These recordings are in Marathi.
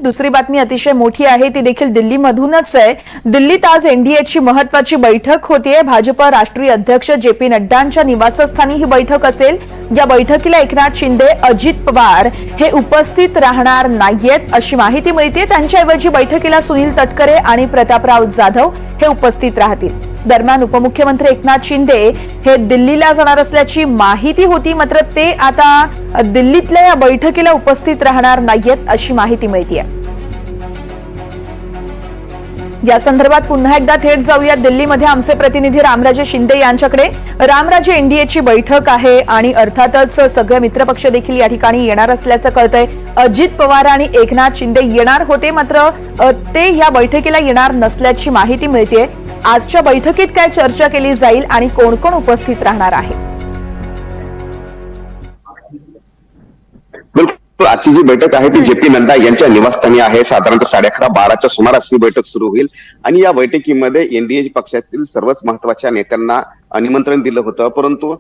दुसरी बातमी अतिशय मोठी आहे, ती देखील दिल्लीमधूनच आहे। दिल्लीत आज एनडीएची महत्त्वाची बैठक होतीये। भाजप राष्ट्रीय अध्यक्ष जे.पी. नड्डांच्या निवासस्थानी ही बैठक असेल। या बैठकीला एकनाथ शिंदे, अजित पवार हे उपस्थित राहणार नाहीयेत अशी माहिती मिळते। त्यांच्याऐवजी बैठकीला सुनील तटकरे आणि प्रतापराव जाधव हे उपस्थित राहतील। दरम्यान उपमुख्यमंत्री एकनाथ शिंदे हे दिल्लीला जाणार असल्याची माहिती होती, मात्र ते आता दिल्लीतल्या या बैठकीला उपस्थित राहणार नाहीयेत अशी माहिती मिळते। या संदर्भात पुन्हा एकदा थेट जाऊया दिल्लीमध्ये आमचे प्रतिनिधी रामराजे शिंदे यांच्याकडे। रामराजे, एनडीएची बैठक आहे आणि अर्थातच सगळे मित्रपक्ष देखील या ठिकाणी येणार असल्याचं कळतंय। अजित पवार आणि एकनाथ शिंदे येणार होते, मात्र ते या बैठकीला येणार नसल्याची माहिती मिळते। आजच्या बैठकीत काय चर्चा केली जाईल आणि कोण कोण उपस्थित राहणार आहे? आजची जी बैठक आहे ती जे.पी. नड्डा यांच्या निवासस्थानी आहे। साधारणतः 11:30-12च्या सुमारास ही बैठक सुरू होईल आणि या बैठकीमध्ये एनडीए पक्षातील सर्वच महत्वाच्या नेत्यांना निमंत्रण दिलं होतं, परंतु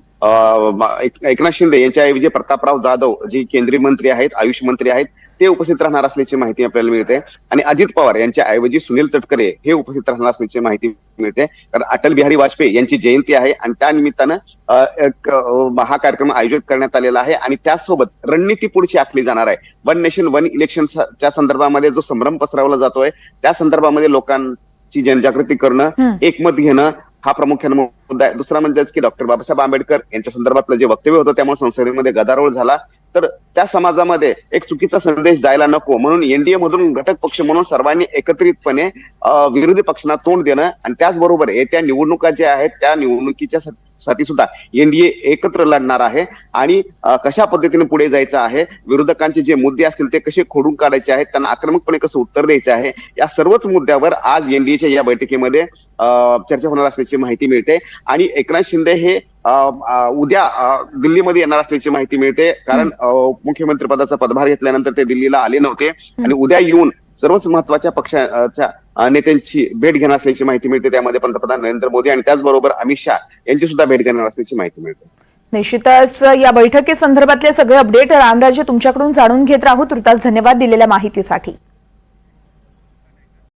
एकनाथ शिंदे यांच्याऐवजी प्रतापराव जाधव जे केंद्रीय मंत्री आहेत, आयुष मंत्री आहेत, ते उपस्थित राहणार असल्याची माहिती आपल्याला मिळते आणि अजित पवार यांच्या ऐवजी सुनील तटकरे हे उपस्थित राहणार असल्याची माहिती मिळते। कारण अटल बिहारी वाजपेयी यांची जयंती आहे आणि त्या निमित्तानं हा कार्यक्रम आयोजित करण्यात आलेला आहे आणि त्याचसोबत रणनीती पुढची आखली जाणार आहे। वन नेशन वन इलेक्शनच्या संदर्भामध्ये जो संभ्रम पसरवला जातोय त्या संदर्भामध्ये लोकांची जनजागृती करणं, एकमत घेणं हा प्रामुख्याने मुद्दा आहे। दुसरा म्हणजे की डॉक्टर बाबासाहेब आंबेडकर यांच्या संदर्भातलं जे वक्तव्य होतं त्यामुळे संसदेमध्ये गदारोळ झाला, तर त्या समाजामध्ये एक चुकीचा संदेश जायला नको म्हणून एनडीए मधून घटक पक्ष म्हणून सर्वांनी एकत्रितपणे विरोधी पक्षांना तोंड देणं आणि त्याचबरोबर येत्या निवडणुका ज्या आहेत त्या निवडणुकीच्या साठी सुद्धा एनडीए एकत्र लढणार आहे आणि कशा पद्धतीने पुढे जायचं आहे, विरोधकांचे जे मुद्दे असतील ते कसे खोडून काढायचे आहेत, त्यांना आक्रमकपणे कसं उत्तर द्यायचं आहे, या सर्वच मुद्द्यावर आज एनडीएच्या या बैठकीमध्ये चर्चा होणार असल्याची माहिती मिळते। आणि एकनाथ शिंदे हे उद्या दिल्लीमध्ये येणार असल्याची माहिती मिळते, कारण मुख्यमंत्री पदाचा पदभार घेतल्यानंतर ते दिल्लीला आले नव्हते आणि उद्या येऊन सर्वच महत्वाच्या पक्षाच्या नेत्यांची भेट घेणार असल्याची माहिती मिळते। त्यामध्ये पंतप्रधान नरेंद्र मोदी आणि त्याचबरोबर अमित शहा यांची सुद्धा भेट घेणार असल्याची माहिती मिळते। निश्चितच या बैठकीसंदर्भातले सगळे अपडेट रामराजे तुमच्याकडून जाणून घेत राहू। तुर्तास धन्यवाद दिलेल्या माहितीसाठी।